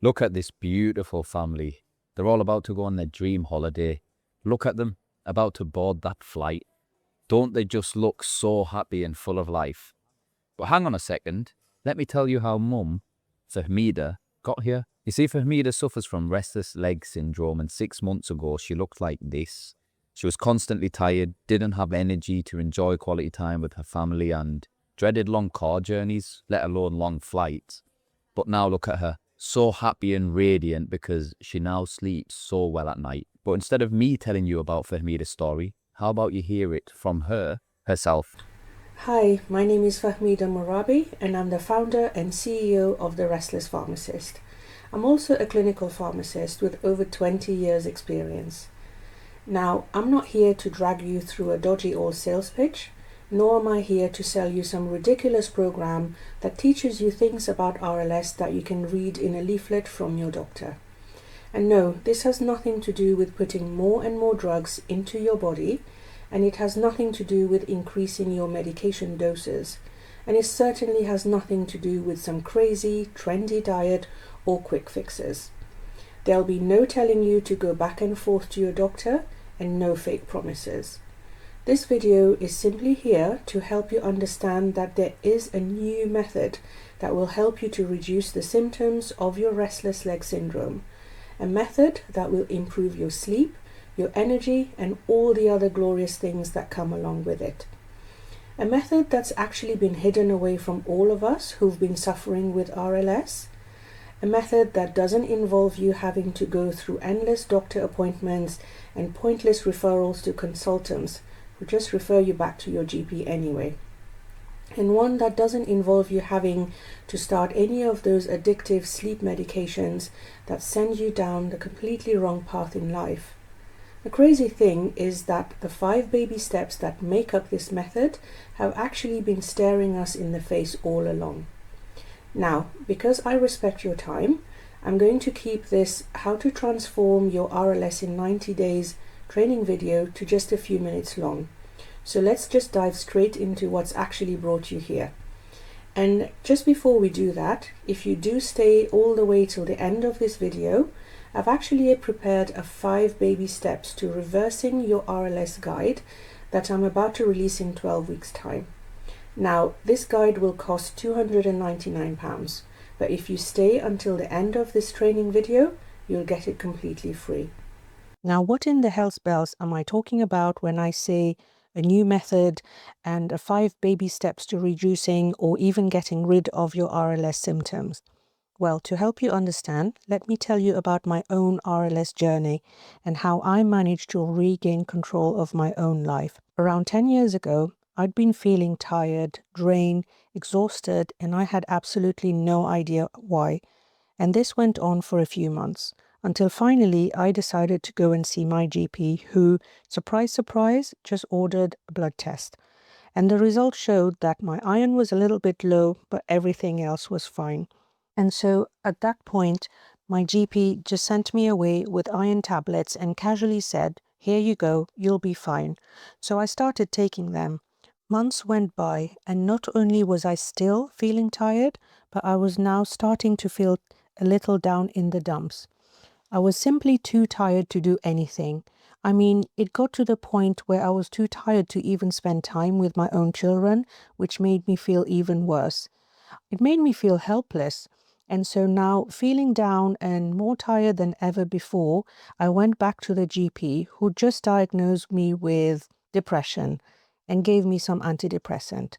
Look at this beautiful family. They're all about to go on their dream holiday. Look at them, about to board that flight. Don't they just look so happy and full of life? But hang on a second. Let me tell you how Mum, Fahmida, got here. You see, Fahmida suffers from Restless Leg Syndrome, and 6 months ago she looked like this. She was constantly tired, didn't have energy to enjoy quality time with her family, and dreaded long car journeys, let alone long flights. But now look at her, so happy and radiant because she now sleeps so well at night. But instead of me telling you about Fahmida's story, how about you hear it from her herself? Hi, my name is Fahmida Morabi and I'm the founder and CEO of The Restless Pharmacist. I'm also a clinical pharmacist with over 20 years experience. Now, I'm not here to drag you through a dodgy old sales pitch, nor am I here to sell you some ridiculous program that teaches you things about RLS that you can read in a leaflet from your doctor. And no, this has nothing to do with putting more and more drugs into your body, and it has nothing to do with increasing your medication doses, and it certainly has nothing to do with some crazy, trendy diet or quick fixes. There'll be no telling you to go back and forth to your doctor, and no fake promises. This video is simply here to help you understand that there is a new method that will help you to reduce the symptoms of your restless leg syndrome, a method that will improve your sleep, your energy, and all the other glorious things that come along with it. A method that's actually been hidden away from all of us who've been suffering with RLS. A method that doesn't involve you having to go through endless doctor appointments and pointless referrals to consultants who just refer you back to your GP anyway. And one that doesn't involve you having to start any of those addictive sleep medications that send you down the completely wrong path in life. The crazy thing is that the 5 baby steps that make up this method have actually been staring us in the face all along. Now, because I respect your time, I'm going to keep this how to transform your RLS in 90 days training video to just a few minutes long. So let's just dive straight into what's actually brought you here. And just before we do that, if you do stay all the way till the end of this video, I've actually prepared a 5 baby steps to reversing your RLS guide that I'm about to release in 12 weeks time. Now, this guide will cost £299, but if you stay until the end of this training video, you'll get it completely free. Now, what in the hell's bells am I talking about when I say a new method and a 5 baby steps to reducing or even getting rid of your RLS symptoms? Well, to help you understand, let me tell you about my own RLS journey and how I managed to regain control of my own life. Around 10 years ago, I'd been feeling tired, drained, exhausted, and I had absolutely no idea why. And this went on for a few months, until finally I decided to go and see my GP who, surprise, surprise, just ordered a blood test. And the results showed that my iron was a little bit low, but everything else was fine. And so at that point, my GP just sent me away with iron tablets and casually said, "Here you go, you'll be fine." So I started taking them. Months went by, and not only was I still feeling tired, but I was now starting to feel a little down in the dumps. I was simply too tired to do anything. I mean, it got to the point where I was too tired to even spend time with my own children, which made me feel even worse. It made me feel helpless. And so now, feeling down and more tired than ever before, I went back to the GP who just diagnosed me with depression and gave me some antidepressant.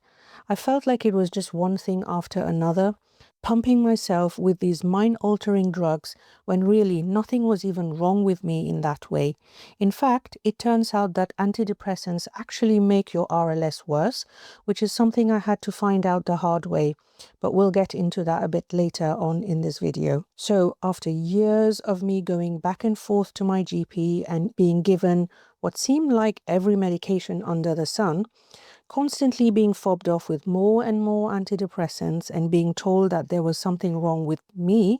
I felt like it was just one thing after another, pumping myself with these mind-altering drugs when really nothing was even wrong with me in that way. In fact, it turns out that antidepressants actually make your RLS worse, which is something I had to find out the hard way, but we'll get into that a bit later on in this video. So after years of me going back and forth to my GP and being given what seemed like every medication under the sun, constantly being fobbed off with more and more antidepressants and being told that there was something wrong with me,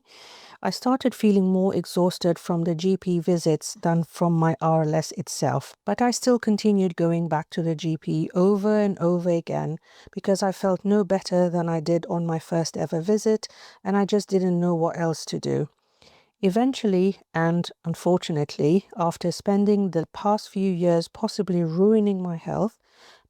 I started feeling more exhausted from the GP visits than from my RLS itself. But I still continued going back to the GP over and over again because I felt no better than I did on my first ever visit, and I just didn't know what else to do. Eventually, and unfortunately, after spending the past few years possibly ruining my health,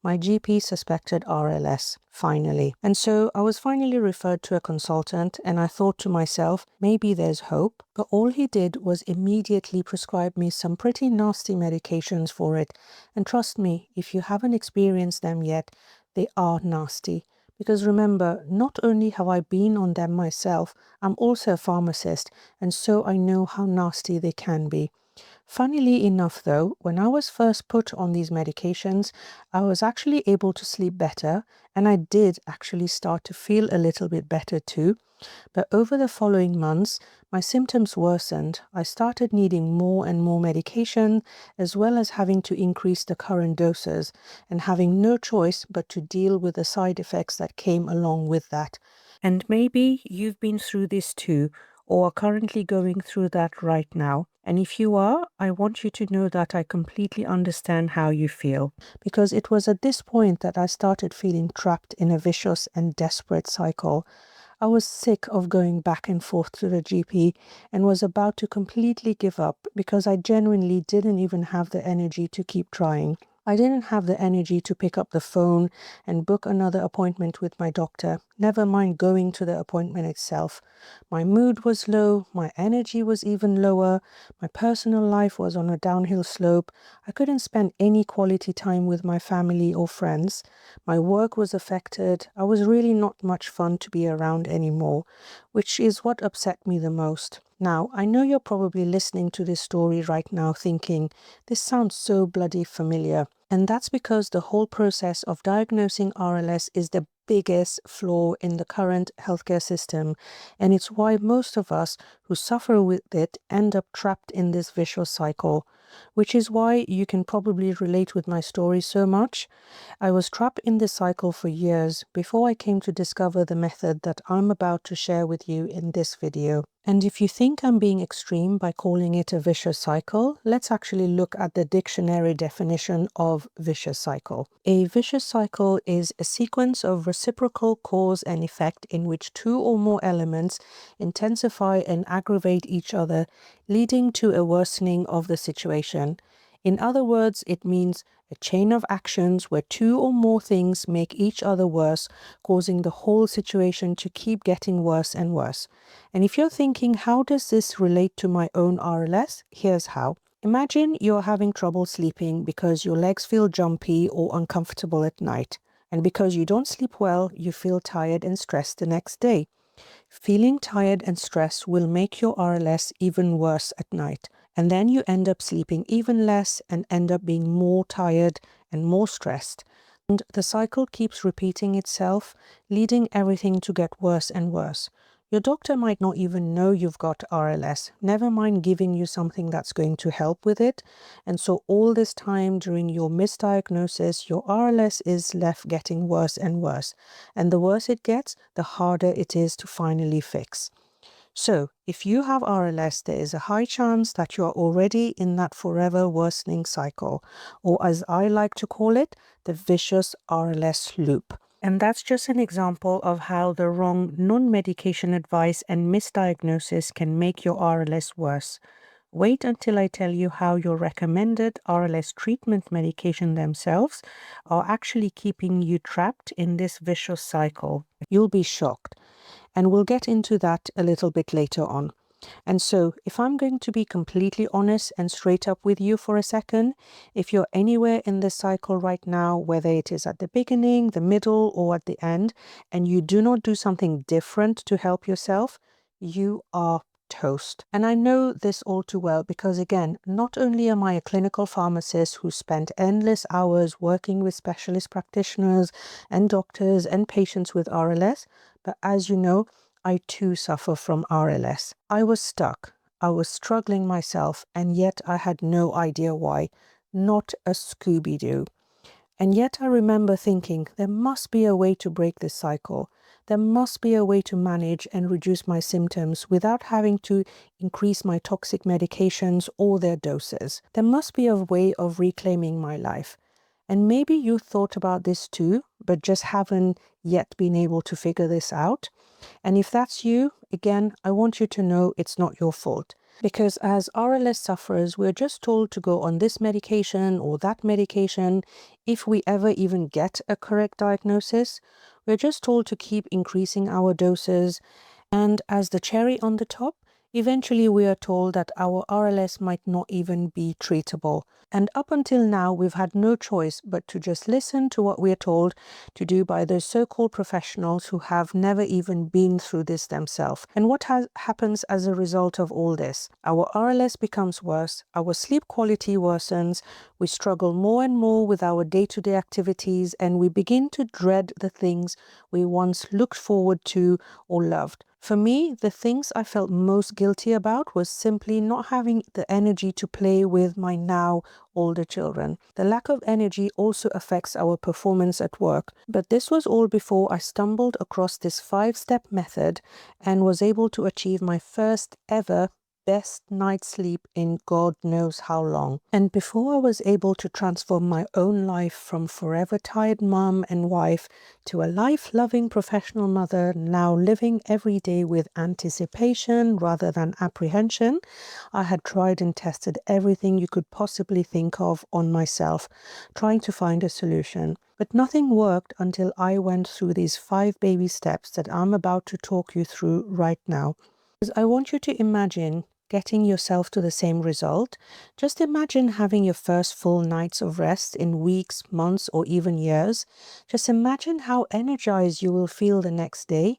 my GP suspected RLS, finally. And so I was finally referred to a consultant, and I thought to myself, maybe there's hope. But all he did was immediately prescribe me some pretty nasty medications for it. And trust me, if you haven't experienced them yet, they are nasty. Because remember, not only have I been on them myself, I'm also a pharmacist, and so I know how nasty they can be. Funnily enough though, when I was first put on these medications, I was actually able to sleep better, and I did actually start to feel a little bit better too. But over the following months, my symptoms worsened. I started needing more and more medication, as well as having to increase the current doses, and having no choice but to deal with the side effects that came along with that. And maybe you've been through this too, or are currently going through that right now. And if you are, I want you to know that I completely understand how you feel. Because it was at this point that I started feeling trapped in a vicious and desperate cycle. I was sick of going back and forth to the GP and was about to completely give up because I genuinely didn't even have the energy to keep trying. I didn't have the energy to pick up the phone and book another appointment with my doctor, never mind going to the appointment itself. My mood was low, my energy was even lower, my personal life was on a downhill slope. I couldn't spend any quality time with my family or friends. My work was affected. I was really not much fun to be around anymore, which is what upset me the most. Now, I know you're probably listening to this story right now thinking, this sounds so bloody familiar. And that's because the whole process of diagnosing RLS is the biggest flaw in the current healthcare system. And it's why most of us who suffer with it end up trapped in this vicious cycle, which is why you can probably relate with my story so much. I was trapped in this cycle for years before I came to discover the method that I'm about to share with you in this video. And if you think I'm being extreme by calling it a vicious cycle, let's actually look at the dictionary definition of vicious cycle. A vicious cycle is a sequence of reciprocal cause and effect in which two or more elements intensify and aggravate each other, leading to a worsening of the situation. In other words, it means a chain of actions where two or more things make each other worse, causing the whole situation to keep getting worse and worse. And if you're thinking, how does this relate to my own RLS? Here's how. Imagine you're having trouble sleeping because your legs feel jumpy or uncomfortable at night. And because you don't sleep well, you feel tired and stressed the next day. Feeling tired and stressed will make your RLS even worse at night. And then you end up sleeping even less and end up being more tired and more stressed. And the cycle keeps repeating itself, leading everything to get worse and worse. Your doctor might not even know you've got RLS, never mind giving you something that's going to help with it. And so all this time during your misdiagnosis, your RLS is left getting worse and worse. And the worse it gets, the harder it is to finally fix. So, if you have RLS, there is a high chance that you are already in that forever worsening cycle, or as I like to call it, the vicious RLS loop. And that's just an example of how the wrong non-medication advice and misdiagnosis can make your RLS worse. Wait until I tell you how your recommended RLS treatment medication themselves are actually keeping you trapped in this vicious cycle. You'll be shocked. And we'll get into that a little bit later on. And so, if I'm going to be completely honest and straight up with you for a second, if you're anywhere in this cycle right now, whether it is at the beginning, the middle, or at the end, and you do not do something different to help yourself, you are toast. And I know this all too well because, again, not only am I a clinical pharmacist who spent endless hours working with specialist practitioners and doctors and patients with RLS, but as you know, I too suffer from RLS. I was stuck. I was struggling myself, and yet I had no idea why. Not a Scooby-Doo. And yet I remember thinking, there must be a way to break this cycle. There must be a way to manage and reduce my symptoms without having to increase my toxic medications or their doses. There must be a way of reclaiming my life. And maybe you thought about this too, but just haven't yet been able to figure this out. And if that's you, again, I want you to know it's not your fault. Because as RLS sufferers, we're just told to go on this medication or that medication. If we ever even get a correct diagnosis, we're just told to keep increasing our doses. And as the cherry on the top, eventually we are told that our RLS might not even be treatable. And up until now, we've had no choice but to just listen to what we're told to do by those so-called professionals who have never even been through this themselves. And what happens as a result of all this? Our RLS becomes worse, our sleep quality worsens, we struggle more and more with our day-to-day activities, and we begin to dread the things we once looked forward to or loved. For me, the things I felt most guilty about was simply not having the energy to play with my now older children. The lack of energy also affects our performance at work. But this was all before I stumbled across this 5-step method and was able to achieve my first ever best night's sleep in God knows how long. And before I was able to transform my own life from forever tired mom and wife to a life-loving professional mother, now living every day with anticipation rather than apprehension, I had tried and tested everything you could possibly think of on myself, trying to find a solution. But nothing worked until I went through these 5 baby steps that I'm about to talk you through right now. Because I want you to imagine getting yourself to the same result. Just imagine having your first full nights of rest in weeks, months, or even years. Just imagine how energized you will feel the next day.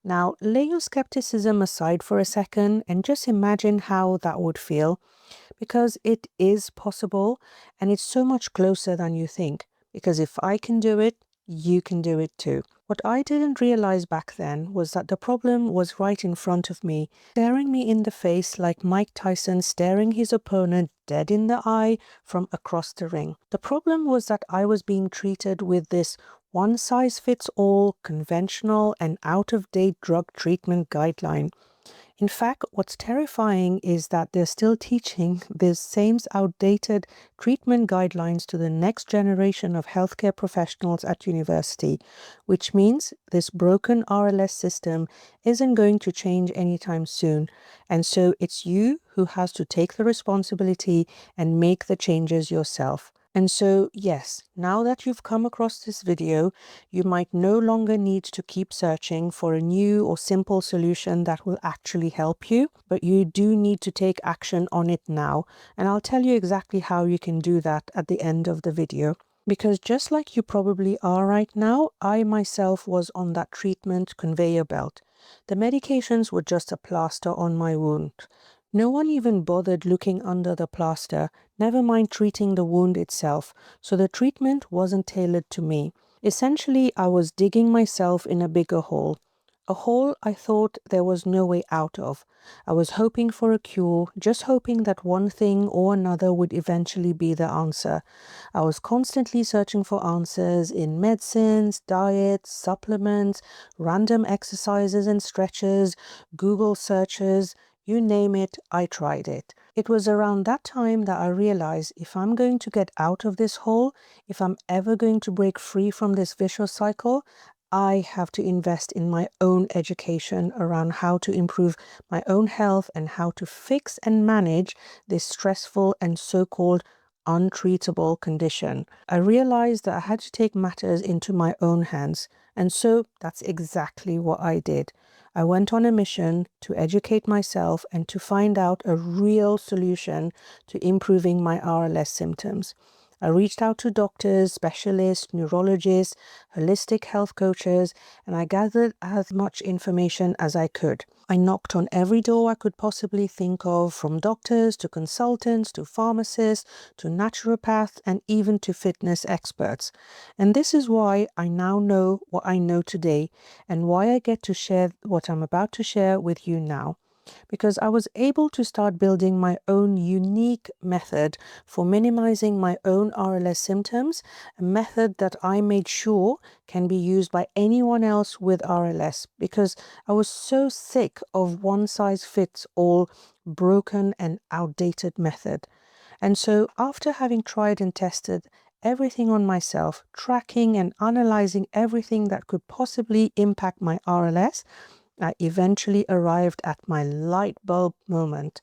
Now, lay your skepticism aside for a second and just imagine how that would feel, because it is possible and it's so much closer than you think. Because if I can do it, you can do it too. What I didn't realize back then was that the problem was right in front of me, staring me in the face like Mike Tyson staring his opponent dead in the eye from across the ring. The problem was that I was being treated with this one-size-fits-all, conventional and out-of-date drug treatment guideline. In fact, what's terrifying is that they're still teaching these same outdated treatment guidelines to the next generation of healthcare professionals at university, which means this broken RLS system isn't going to change anytime soon. And so it's you who has to take the responsibility and make the changes yourself. And so, yes, now that you've come across this video, you might no longer need to keep searching for a new or simple solution that will actually help you, but you do need to take action on it now. And I'll tell you exactly how you can do that at the end of the video. Because just like you probably are right now, I myself was on that treatment conveyor belt. The medications were just a plaster on my wound. No one even bothered looking under the plaster, never mind treating the wound itself, so the treatment wasn't tailored to me. Essentially, I was digging myself in a bigger hole. A hole I thought there was no way out of. I was hoping for a cure, just hoping that one thing or another would eventually be the answer. I was constantly searching for answers in medicines, diets, supplements, random exercises and stretches, Google searches. You name it, I tried it. It was around that time that I realized if I'm going to get out of this hole, if I'm ever going to break free from this vicious cycle, I have to invest in my own education around how to improve my own health and how to fix and manage this stressful and so-called untreatable condition. I realized that I had to take matters into my own hands, and so that's exactly what I did. I went on a mission to educate myself and to find out a real solution to improving my RLS symptoms. I reached out to doctors, specialists, neurologists, holistic health coaches, and I gathered as much information as I could. I knocked on every door I could possibly think of, from doctors to consultants to pharmacists to naturopaths and even to fitness experts. And this is why I now know what I know today and why I get to share what I'm about to share with you now. Because I was able to start building my own unique method for minimizing my own RLS symptoms, a method that I made sure can be used by anyone else with RLS, because I was so sick of one-size-fits-all broken and outdated method. And so after having tried and tested everything on myself, tracking and analyzing everything that could possibly impact my RLS, I eventually arrived at my light bulb moment.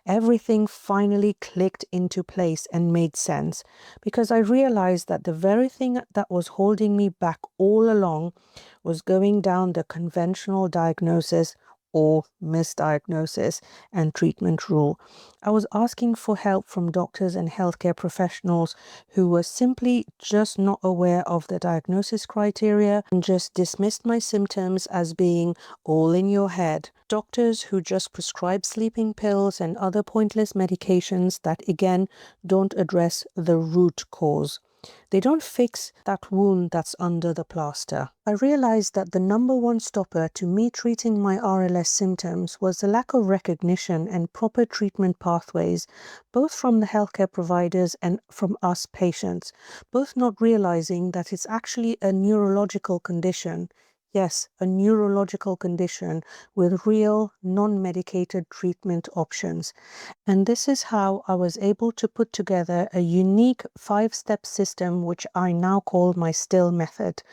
Everything finally clicked into place and made sense because I realized that the very thing that was holding me back all along was going down the conventional diagnosis or misdiagnosis and treatment rule. I was asking for help from doctors and healthcare professionals who were simply just not aware of the diagnosis criteria and just dismissed my symptoms as being all in your head. Doctors who just prescribe sleeping pills and other pointless medications that again don't address the root cause. They don't fix that wound that's under the plaster. I realized that the number one stopper to me treating my RLS symptoms was the lack of recognition and proper treatment pathways, both from the healthcare providers and from us patients, both not realizing that it's actually a neurological condition. Yes, a neurological condition with real non-medicated treatment options. And this is how I was able to put together a unique 5-step system, which I now call my STILL method,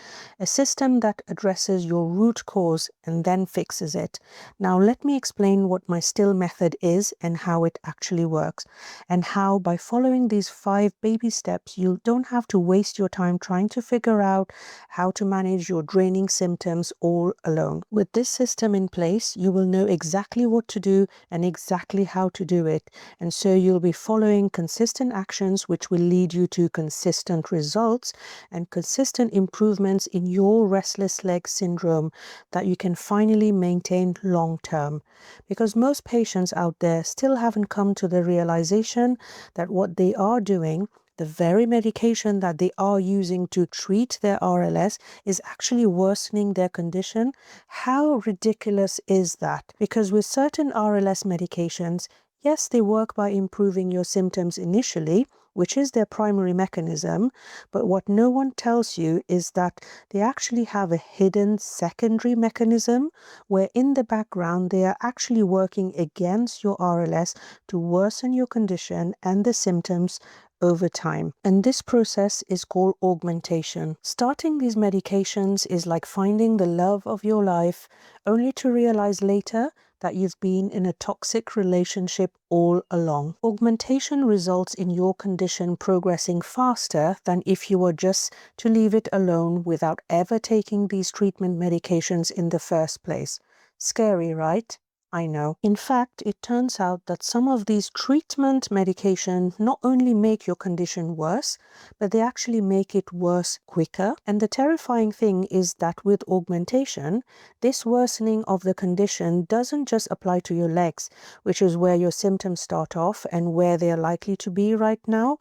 a system that addresses your root cause and then fixes it. Now, let me explain what my STILL method is and how it actually works, and how by following these 5 baby steps, you don't have to waste your time trying to figure out how to manage your draining symptoms all alone. With this system in place, you will know exactly what to do and exactly how to do it. And so you'll be following consistent actions which will lead you to consistent results and consistent improvements in your restless leg syndrome that you can finally maintain long term. Because most patients out there still haven't come to the realization that what they are doing, the very medication that they are using to treat their RLS, is actually worsening their condition. How ridiculous is that? Because with certain RLS medications, yes, they work by improving your symptoms initially, which is their primary mechanism, but what no one tells you is that they actually have a hidden secondary mechanism where in the background they are actually working against your RLS to worsen your condition and the symptoms over time. And this process is called augmentation. Starting these medications is like finding the love of your life, only to realize later that you've been in a toxic relationship all along. Augmentation results in your condition progressing faster than if you were just to leave it alone without ever taking these treatment medications in the first place. Scary, right? I know. In fact, it turns out that some of these treatment medications not only make your condition worse, but they actually make it worse quicker. And the terrifying thing is that with augmentation, this worsening of the condition doesn't just apply to your legs, which is where your symptoms start off and where they are likely to be right now.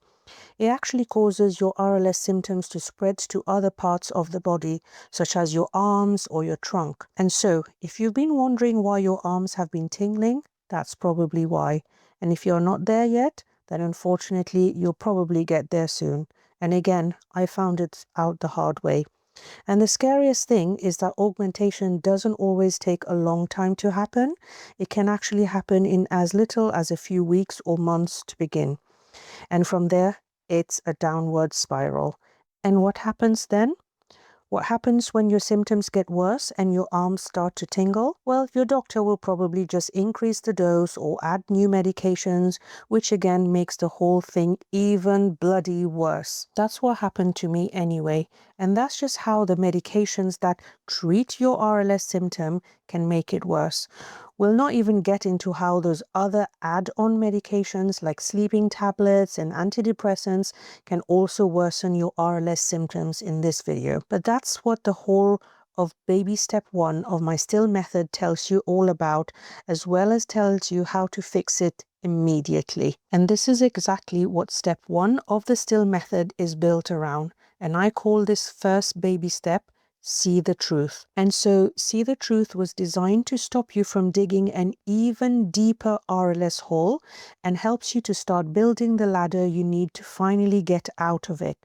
It actually causes your RLS symptoms to spread to other parts of the body, such as your arms or your trunk. And so, if you've been wondering why your arms have been tingling, that's probably why. And if you're not there yet, then unfortunately, you'll probably get there soon. And again, I found it out the hard way. And the scariest thing is that augmentation doesn't always take a long time to happen. It can actually happen in as little as a few weeks or months to begin. And from there, it's a downward spiral. And what happens then? What happens when your symptoms get worse and your arms start to tingle? Well, your doctor will probably just increase the dose or add new medications, which again makes the whole thing even bloody worse. That's what happened to me anyway. And that's just how the medications that treat your RLS symptom can make it worse. We'll not even get into how those other add-on medications like sleeping tablets and antidepressants can also worsen your RLS symptoms in this video. But that's what the whole of baby step 1 of my STILL method tells you all about, as well as tells you how to fix it immediately. And this is exactly what step 1 of the STILL method is built around. And I call this first baby step See the Truth. And so See the Truth was designed to stop you from digging an even deeper RLS hole and helps you to start building the ladder you need to finally get out of it,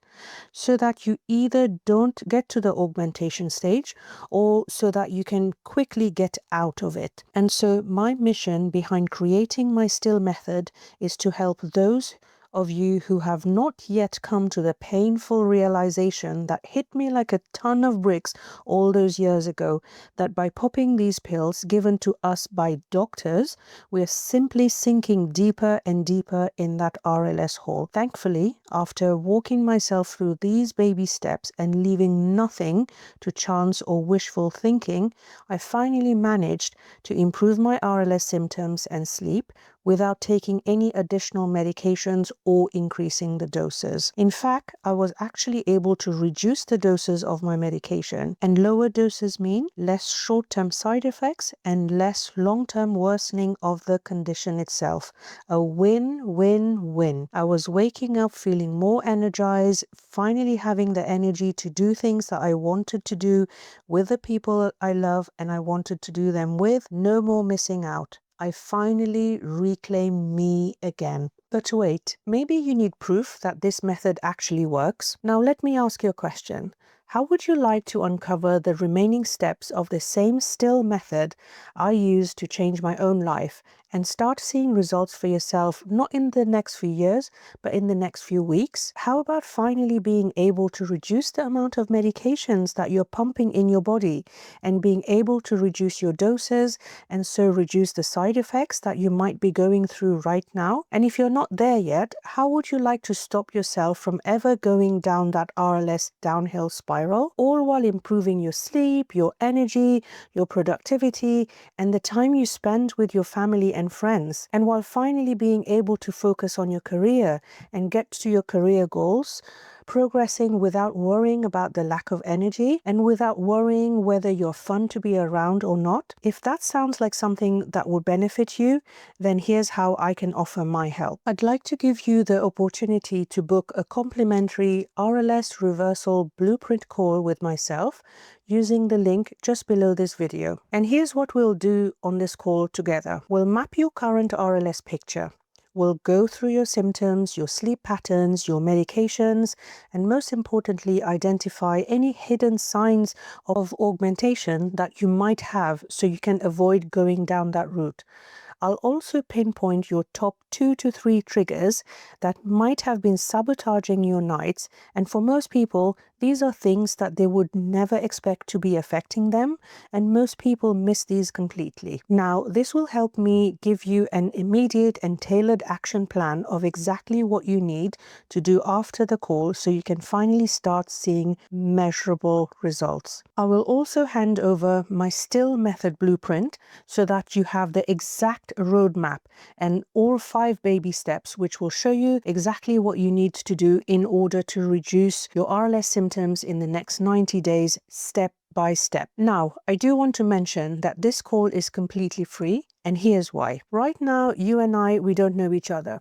so that you either don't get to the augmentation stage or so that you can quickly get out of it. And so my mission behind creating my STILL method is to help those of you who have not yet come to the painful realization that hit me like a ton of bricks all those years ago, that by popping these pills given to us by doctors, we're simply sinking deeper and deeper in that RLS hole. Thankfully, after walking myself through these baby steps and leaving nothing to chance or wishful thinking, I finally managed to improve my RLS symptoms and sleep without taking any additional medications or increasing the doses. In fact, I was actually able to reduce the doses of my medication, and lower doses mean less short-term side effects and less long-term worsening of the condition itself. A win-win-win. I was waking up feeling more energized, finally having the energy to do things that I wanted to do with the people I love and I wanted to do them with. No more missing out. I finally reclaim me again. But wait, maybe you need proof that this method actually works. Now let me ask you a question. How would you like to uncover the remaining steps of the same still method I used to change my own life and start seeing results for yourself, not in the next few years, but in the next few weeks? How about finally being able to reduce the amount of medications that you're pumping in your body and being able to reduce your doses and so reduce the side effects that you might be going through right now? And if you're not there yet, how would you like to stop yourself from ever going down that RLS downhill spiral, all while improving your sleep, your energy, your productivity, and the time you spend with your family and friends, and while finally being able to focus on your career and get to your career goals, progressing without worrying about the lack of energy and without worrying whether you're fun to be around or not? If that sounds like something that would benefit you, then here's how I can offer my help. I'd like to give you the opportunity to book a complimentary RLS reversal blueprint call with myself using the link just below this video. And here's what we'll do on this call together. We'll map your current RLS picture. We'll go through your symptoms, your sleep patterns, your medications, and most importantly, identify any hidden signs of augmentation that you might have so you can avoid going down that route. I'll also pinpoint your top 2 to 3 triggers that might have been sabotaging your nights, and for most people, these are things that they would never expect to be affecting them, and most people miss these completely. Now, this will help me give you an immediate and tailored action plan of exactly what you need to do after the call so you can finally start seeing measurable results. I will also hand over my still method blueprint so that you have the exact roadmap and all 5 baby steps, which will show you exactly what you need to do in order to reduce your RLS symptoms in the next 90 days, step by step. Now, I do want to mention that this call is completely free, and here's why. Right now, you and we don't know each other.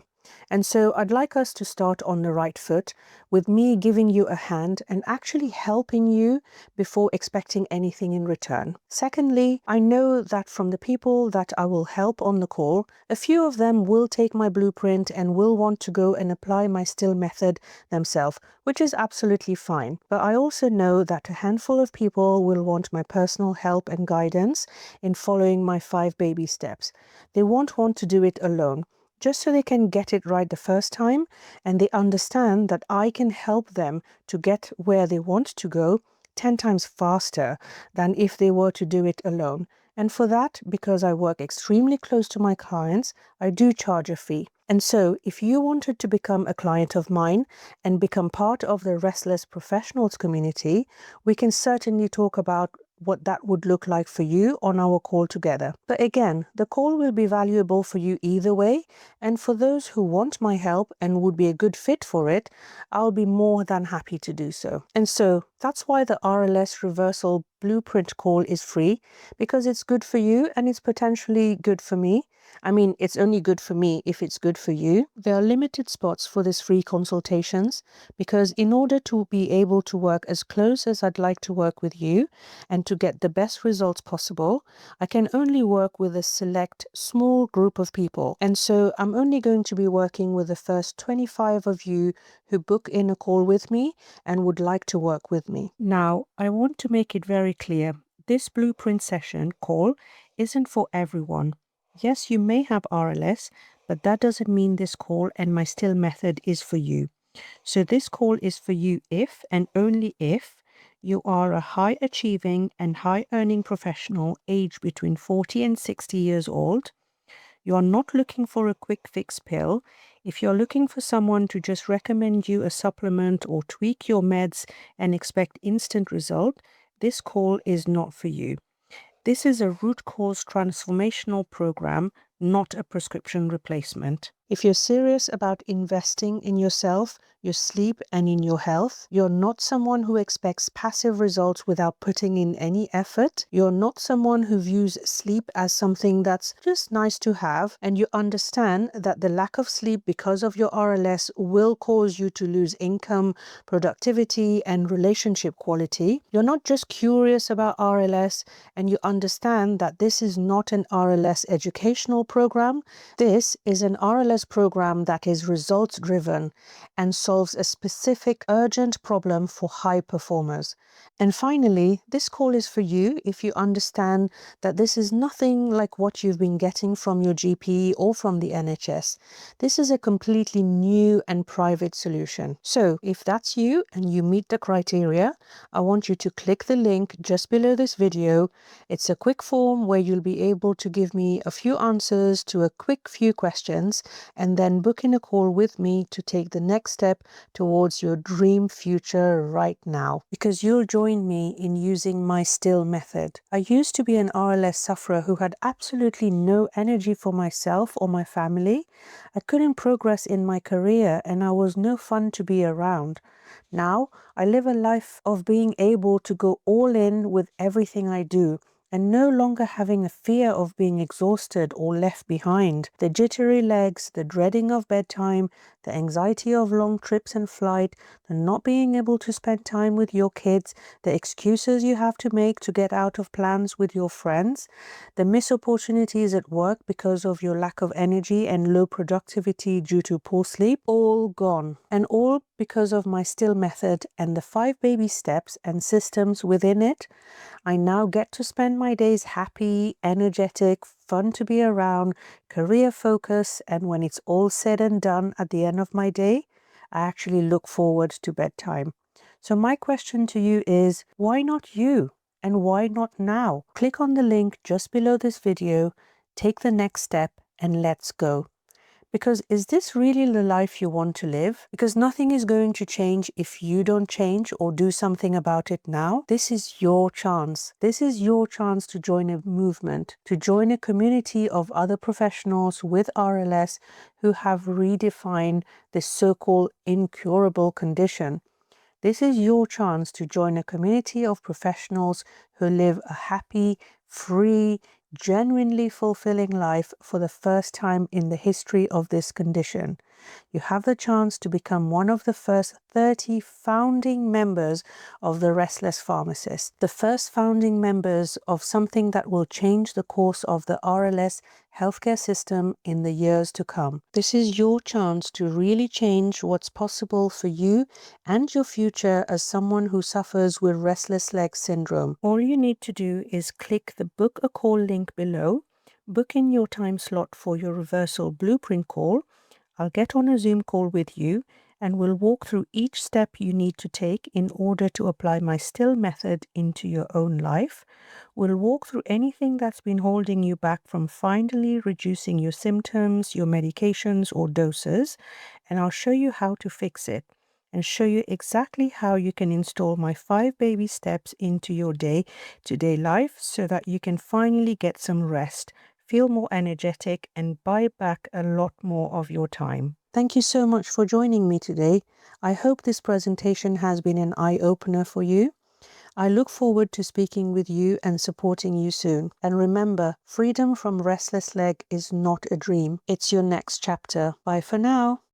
And so I'd like us to start on the right foot with me giving you a hand and actually helping you before expecting anything in return. Secondly, I know that from the people that I will help on the call, a few of them will take my blueprint and will want to go and apply my still method themselves, which is absolutely fine. But I also know that a handful of people will want my personal help and guidance in following my 5 baby steps. They won't want to do it alone, just so they can get it right the first time, and they understand that I can help them to get where they want to go 10 times faster than if they were to do it alone. And for that, because I work extremely close to my clients, I do charge a fee. And so, if you wanted to become a client of mine and become part of the Restless Professionals community, we can certainly talk about what that would look like for you on our call together. But again, the call will be valuable for you either way, and for those who want my help and would be a good fit for it, I'll be more than happy to do so. And so that's why the RLS reversal blueprint call is free, because it's good for you and it's potentially good for me. I mean, it's only good for me if it's good for you. There are limited spots for this free consultations because in order to be able to work as close as I'd like to work with you and to get the best results possible, I can only work with a select small group of people. And so I'm only going to be working with the first 25 of you who book in a call with me and would like to work with me. Now, I want to make it very clear. This blueprint session call isn't for everyone. Yes, you may have RLS, but that doesn't mean this call and my still method is for you. So this call is for you if and only if you are a high achieving and high earning professional aged between 40 and 60 years old. You are not looking for a quick fix pill. If you're looking for someone to just recommend you a supplement or tweak your meds and expect instant result, this call is not for you. This is a root cause transformational program, not a prescription replacement. If you're serious about investing in yourself, your sleep, and in your health, you're not someone who expects passive results without putting in any effort. You're not someone who views sleep as something that's just nice to have, and you understand that the lack of sleep because of your RLS will cause you to lose income, productivity, and relationship quality. You're not just curious about RLS, and you understand that this is not an RLS educational program. This is an RLS program that is results driven and solves a specific urgent problem for high performers. And finally, this call is for you if you understand that this is nothing like what you've been getting from your GP or from the NHS. This is a completely new and private solution. So if that's you and you meet the criteria, I want you to click the link just below this video. It's a quick form where you'll be able to give me a few answers to a quick few questions and then book in a call with me to take the next step towards your dream future right now. Because you'll join me in using my still method. I used to be an RLS sufferer who had absolutely no energy for myself or my family. I couldn't progress in my career and I was no fun to be around. Now, I live a life of being able to go all in with everything I do and no longer having a fear of being exhausted or left behind. The jittery legs, the dreading of bedtime, the anxiety of long trips and flight, the not being able to spend time with your kids, the excuses you have to make to get out of plans with your friends, the missed opportunities at work because of your lack of energy and low productivity due to poor sleep, all gone. And all because of my still method and the 5 baby steps and systems within it. I now get to spend my days happy, energetic, fun to be around, career focus, and when it's all said and done at the end of my day, I actually look forward to bedtime. So my question to you is, why not you? And why not now? Click on the link just below this video, take the next step, and let's go. Because is this really the life you want to live? Because nothing is going to change if you don't change or do something about it now. This is your chance. This is your chance to join a movement, to join a community of other professionals with RLS who have redefined this so-called incurable condition. This is your chance to join a community of professionals who live a happy, free, genuinely fulfilling life for the first time in the history of this condition. You have the chance to become one of the first 30 founding members of the Restless Pharmacist, the first founding members of something that will change the course of the RLS healthcare system in the years to come. This is your chance to really change what's possible for you and your future as someone who suffers with restless leg syndrome. All you need to do is click the book a call link below, book in your time slot for your reversal blueprint call. I'll get on a Zoom call with you and we'll walk through each step you need to take in order to apply my still method into your own life. We'll walk through anything that's been holding you back from finally reducing your symptoms, your medications or doses, and I'll show you how to fix it and show you exactly how you can install my 5 baby steps into your day-to-day life so that you can finally get some rest, feel more energetic, and buy back a lot more of your time. Thank you so much for joining me today. I hope this presentation has been an eye-opener for you. I look forward to speaking with you and supporting you soon. And remember, freedom from restless leg is not a dream. It's your next chapter. Bye for now.